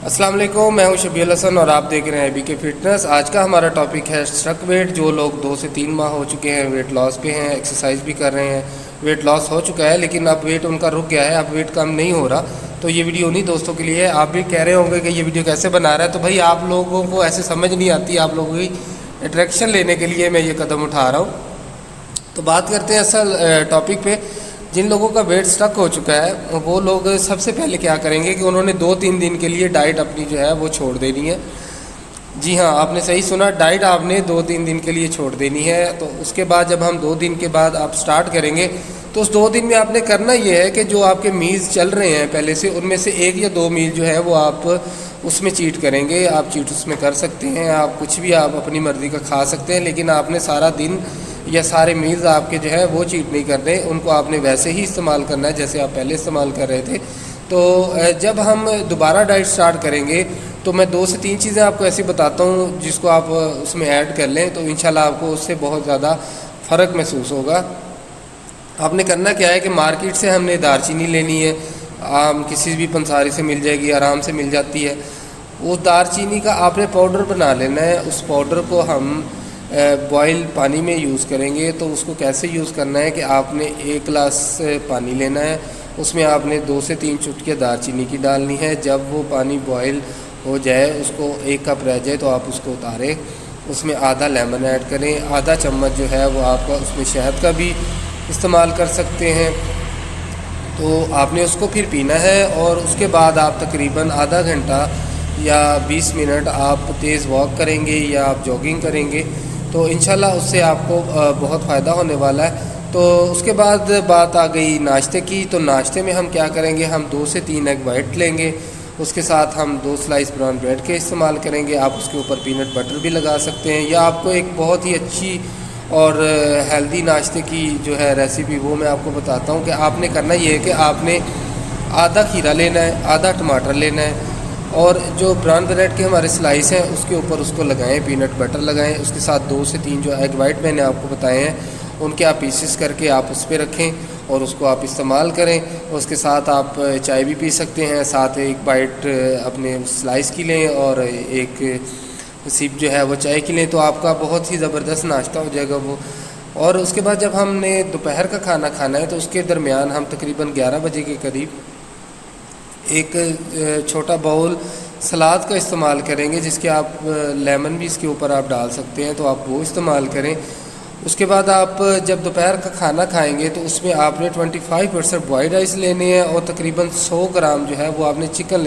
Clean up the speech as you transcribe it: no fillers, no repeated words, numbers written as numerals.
السلام علیکم، میں ہوں شبیل حسن اور آپ دیکھ رہے ہیں ابھی کے فٹنس۔ آج کا ہمارا ٹاپک ہے اسٹرک ویٹ۔ جو لوگ 2 سے 3 ماہ ہو چکے ہیں، ویٹ لاس پہ ہیں، ایکسرسائز بھی کر رہے ہیں، ویٹ لاس ہو چکا ہے لیکن اب ویٹ ان کا رک گیا ہے، اب ویٹ کم نہیں ہو رہا، تو یہ ویڈیو انہیں دوستوں کے لیے ہے۔ آپ بھی کہہ رہے ہوں گے کہ یہ ویڈیو کیسے بنا رہا ہے، تو بھائی آپ لوگوں کو ایسے سمجھ نہیں آتی، آپ لوگوں کی اٹریکشن لینے کے لیے میں یہ قدم اٹھا رہا ہوں۔ تو بات کرتے ہیں اصل ٹاپک پہ۔ جن لوگوں کا ویٹ سٹک ہو چکا ہے وہ لوگ سب سے پہلے کیا کریں گے کہ انہوں نے 2-3 دن کے لیے ڈائٹ اپنی جو ہے وہ چھوڑ دینی ہے۔ جی ہاں، آپ نے صحیح سنا، ڈائٹ آپ نے 2-3 دن کے لیے چھوڑ دینی ہے۔ تو اس کے بعد جب ہم 2 دن کے بعد آپ سٹارٹ کریں گے تو اس 2 دن میں آپ نے کرنا یہ ہے کہ جو آپ کے میلز چل رہے ہیں پہلے سے، ان میں سے 1 یا 2 میل جو ہے وہ آپ اس میں چیٹ کریں گے۔ آپ چیٹ اس میں کر سکتے ہیں، آپ کچھ بھی آپ اپنی مرضی کا کھا سکتے ہیں، لیکن آپ نے سارا دن یا سارے میلز آپ کے جو ہے وہ چیٹ نہیں کرنے، ان کو آپ نے ویسے ہی استعمال کرنا ہے جیسے آپ پہلے استعمال کر رہے تھے۔ تو جب ہم دوبارہ ڈائٹ سٹارٹ کریں گے تو میں 2 سے 3 چیزیں آپ کو ایسی بتاتا ہوں جس کو آپ اس میں ایڈ کر لیں، تو انشاءاللہ آپ کو اس سے بہت زیادہ فرق محسوس ہوگا۔ آپ نے کرنا کیا ہے کہ مارکیٹ سے ہم نے دار چینی لینی ہے، عام کسی بھی پنساری سے مل جائے گی، آرام سے مل جاتی ہے۔ وہ دار چینی کا آپ نے پاؤڈر بنا لینا ہے۔ اس پاؤڈر کو ہم بوائل پانی میں یوز کریں گے۔ تو اس کو کیسے یوز کرنا ہے کہ آپ نے 1 گلاس پانی لینا ہے، اس میں آپ نے 2 سے 3 چٹکیاں دار چینی کی ڈالنی ہے۔ جب وہ پانی بوائل ہو جائے، اس کو 1 کپ رہ جائے تو آپ اس کو اتاریں، اس میں آدھا لیمن ایڈ کریں، آدھا چمچ جو ہے وہ آپ کا اس میں شہد کا بھی استعمال کر سکتے ہیں۔ تو آپ نے اس کو پھر پینا ہے، اور اس کے بعد آپ تقریباً آدھا گھنٹہ یا 20 منٹ آپ تیز واک کریں گے یا آپ جاگنگ کریں گے، تو انشاءاللہ اس سے آپ کو بہت فائدہ ہونے والا ہے۔ تو اس کے بعد بات آ گئی ناشتے کی۔ تو ناشتے میں ہم کیا کریں گے، ہم 2 سے 3 ایگ وائٹ لیں گے، اس کے ساتھ ہم 2 سلائس براؤن بریڈ کے استعمال کریں گے۔ آپ اس کے اوپر پینٹ بٹر بھی لگا سکتے ہیں، یا آپ کو ایک بہت ہی اچھی اور ہیلدی ناشتے کی جو ہے ریسیپی وہ میں آپ کو بتاتا ہوں کہ آپ نے کرنا یہ ہے کہ آپ نے آدھا کھیرا لینا ہے، آدھا ٹماٹر لینا ہے، اور جو براؤن بریڈ کے ہمارے سلائس ہیں اس کے اوپر اس کو لگائیں، پینٹ بٹر لگائیں، اس کے ساتھ 2 سے 3 جو ایگ وائٹ میں نے آپ کو بتائے ہیں ان کے آپ پیسز کر کے آپ اس پہ رکھیں اور اس کو آپ استعمال کریں۔ اس کے ساتھ آپ چائے بھی پی سکتے ہیں، ساتھ 1 بائٹ اپنے سلائس کی لیں اور 1 سیپ جو ہے وہ چائے کی لیں، تو آپ کا بہت ہی زبردست ناشتہ ہو جائے گا وہ۔ اور اس کے بعد جب ہم نے دوپہر کا کھانا کھانا ہے تو اس کے درمیان ہم تقریباً 11 بجے کے قریب ایک چھوٹا باؤل سلاد کا استعمال کریں گے، جس کے آپ لیمن بھی اس کے اوپر آپ ڈال سکتے ہیں، تو آپ وہ استعمال کریں۔ اس کے بعد آپ جب دوپہر کا کھانا کھائیں گے تو اس میں آپ نے 25% بوائلڈ رائس لینے ہیں، اور تقریباً 100 گرام جو ہے وہ آپ نے چکن